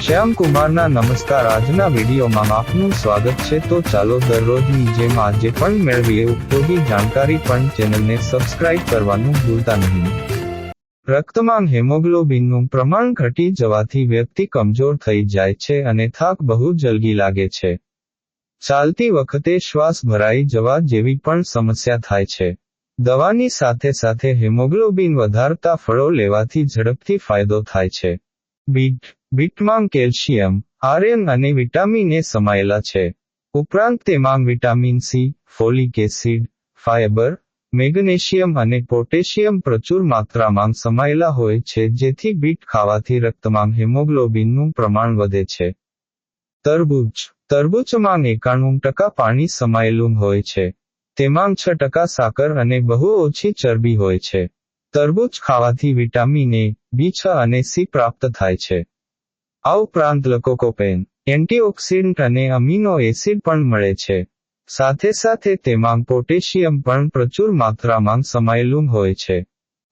શ્યામ કુમારના નમસ્કાર. આજના વિડીયોમાં આપનું સ્વાગત છે. તો ચાલો દરરોજની જેમ આજે પણ મેળવીએ ઉપયોગી જાણકારી, પણ ચેનલને સબસ્ક્રાઇબ કરવાનું ભૂલતા નહીં. રક્તમાં હેમોગ્લોબિનનું પ્રમાણ ઘટી જવાથી વ્યક્તિ કમજોર થઈ જાય છે અને થાક બહુ જલ્દી લાગે છે. ચાલતી વખતે શ્વાસ ભરાઈ જવા જેવી પણ સમસ્યા થાય છે. દવાની સાથે સાથે હેમોગ્લોબિન વધારતા ફળો લેવાથી ઝડપથી ફાયદો થાય છે. બીટમાં કેલ્શિયમ, આયર્ન અને વિટામિન એ સમાયેલા છે. ઉપરાંત તેમાં vitamin C, folic acid, fibre, magnesium અને પોટેશિયમ પ્રચુર માત્રામાં સમાયેલા હોય છે, જેથી બીટ ખાવાથી રક્તમાં હેમોગ્લોબિનનું પ્રમાણ વધે છે. તરબૂચમાં 91% પાણી સમાયેલું હોય છે. તેમાં 6% સાકર અને બહુ ઓછી ચરબી હોય છે. તરબૂચ ખાવાથી વિટામિન એ, બી6 અને સી પ્રાપ્ત થાય છે. આ ઉપરાંત લકોકોપેન, એન્ટીઓક્સિડન્ટ અને અમીનો એસિડ પણ મળે છે. સાથે સાથે તેમાં પોટેશિયમ પણ પ્રચુર માત્રામાં સમાયેલું હોય છે.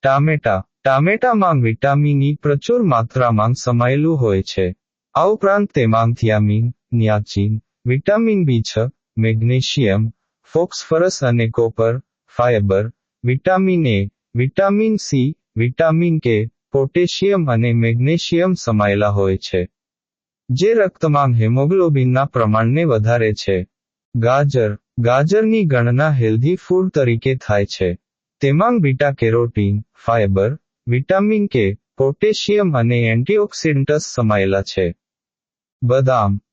ટામેટામાં વિટામિન ઈ પ્રચુર માત્રામાં સમાયેલું હોય છે. આ ઉપરાંત તેમાં થિયામીન, નિયાચિન, વિટામિન બી6, મેગ્નેશિયમ, ફોસ્ફરસ અને copper, fibre, vitamin A, vitamin C, vitamin K, potassium અને મેગ્નેશિયમ સમાયેલા હોય છે, જે રક્તમાં હેમોગ્લોબિનના પ્રમાણને વધારે છે. ગાજરની ગણના હેલ્ધી ફૂડ તરીકે થાય છે. તેમાં beta carotene, fibre, vitamin K, potassium અને એન્ટીઓક્સિડન્ટ્સ સમાયેલા છે.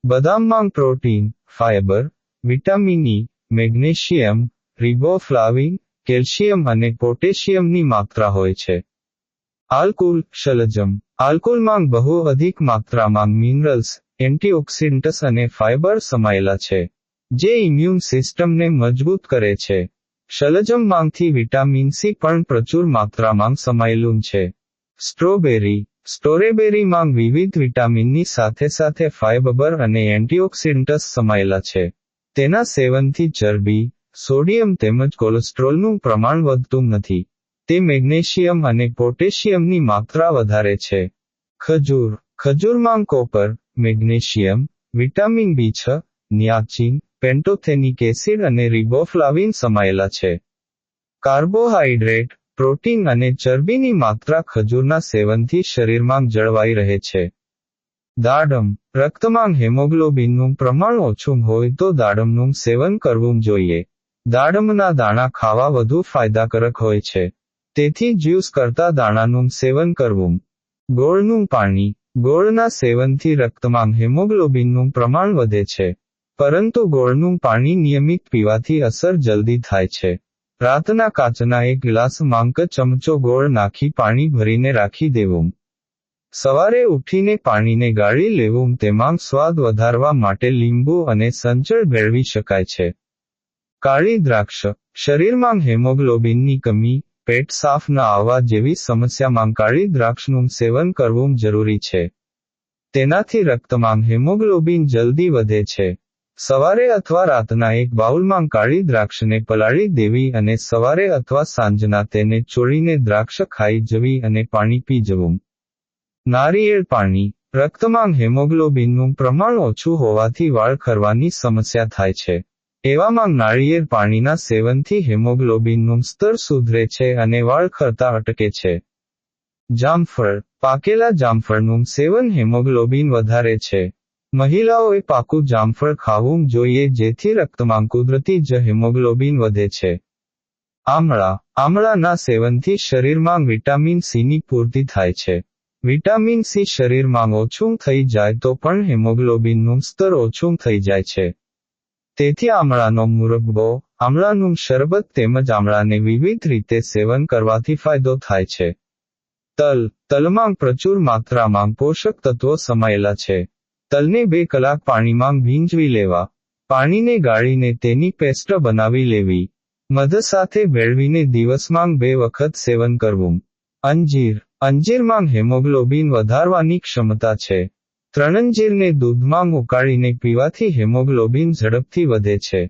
બદામમાં protein, fibre, vitamin E, magnesium, riboflavin, calcium અને પોટેશિયમની માત્રા હોય છે. આલ્કોહોલમાં બહુ અધિક માત્રામાં મિનરલ્સ, એન્ટીઓક્સિડન્ટ્સ અને ફાઇબર સમાયેલા છે, જે ઇમ્યુન સિસ્ટમને મજબૂત કરે છે. શલજમમાંથી વિટામિન સી પણ પ્રચુર માત્રામાં સમાયેલું છે. સ્ટ્રોબેરીમાં વિવિધ વિટામિનની સાથે સાથે ફાઇબર અને એન્ટીઓક્સિડન્ટ્સ સમાયેલા છે. તેના સેવનથી ચરબી, સોડિયમ તેમજ કોલેસ્ટ્રોલનું પ્રમાણ વધતું નથી. તે મેગ્નેશિયમ અને પોટેશિયમની માત્રા વધારે છે. ખજૂરમાં કોપર, મેગ્નેશિયમ, વિટામિન બી6, નિયાચિન, પેન્ટોથેનિક એસિડ અને રિબોફ્લાવિન સમાયેલા છે. કાર્બોહાઈડ્રેટ, પ્રોટીન અને ચરબીની માત્રા ખજૂરના સેવનથી શરીરમાં જળવાઈ રહે છે. દાડમ, રક્તમાં હેમોગ્લોબિનનું પ્રમાણ ઓછું હોય તો દાડમનું સેવન કરવું જોઈએ. દાડમના દાણા ખાવા વધુ ફાયદાકારક હોય છે. તેથી જ્યુસ કરતા દાણાનું સેવન કરવું. ગોળનું પાણી, ગોળના સેવનથી રક્તમાં હેમોગ્લોબિનનું પ્રમાણ વધે છે. પરંતુ ગોળનું પાણી નિયમિત પીવાથી અસર જલ્દી થાય છે. રાતના કાચના એક ગ્લાસમાં ચમચો ગોળ નાખી પાણી ભરીને રાખી દેવું. સવારે ઉઠીને પાણીને ગાળી લેવું. તેમાં સ્વાદ વધારવા માટે લીંબુ અને સંચળ ભેળવી શકાય છે. કાળી દ્રાક્ષ, શરીરમાં હેમોગ્લોબિનની કમી, પેટ સાફ ન આવવા જેવી સમસ્યામાં કાળી દ્રાક્ષનું સેવન કરવું જરૂરી છે. તેનાથી રક્તમાં હેમોગ્લોબિન જલ્દી વધે છે. સવારે અથવા રાતના એક બાઉલમાં કાળી દ્રાક્ષને પલાળી દેવી અને સવારે અથવા સાંજના તેને ચોળીને દ્રાક્ષ ખાઈ જવી અને પાણી પી જવું. નારિયેળ પાણી, રક્તમાં હેમોગ્લોબિનનું પ્રમાણ ઓછું હોવાથી વાળ ખરવાની સમસ્યા થાય છે. એવામાં નાળિયેર પાણીના સેવનથી હેમોગ્લોબિનનું સ્તર સુધરે છે અને વાળ ખરતા અટકે છે. જામફળ, પાકેલા જામફળનું સેવન હેમોગ્લોબિન વધારે છે. મહિલાઓએ પાકું જામફળ ખાવું જોઈએ, જેથી રક્તમાં કુદરતી જ હેમોગ્લોબિન વધે છે. આમળાના સેવનથી શરીરમાં વિટામિન સીની પૂર્તિ થાય છે. વિટામિન સી શરીરમાં ઓછું થઈ જાય તો પણ હેમોગ્લોબિનનું સ્તર ઓછું થઈ જાય છે. તેથી આમળાનો મુરબ્બો, આમળાનું શરબત તેમજ આમળાને વિવિધ રીતે સેવન કરવાથી ફાયદો થાય છે. તલમાં પ્રચુર માત્રામાં પોષક તત્વો સમાયેલા છે. તલને 2 કલાક પાણીમાં ભીંજવી લેવા. પાણીને ગાળીને તેની પેસ્ટ બનાવી લેવી. મધ સાથે ભેળવીને દિવસમાં 2 વખત સેવન કરવું. અંજીરમાં હેમોગ્લોબિન વધારવાની ક્ષમતા છે. તરણંજીરને દૂધમાં ઉકાળીને પીવાથી હેમોગ્લોબિન ઝડપથી વધે છે.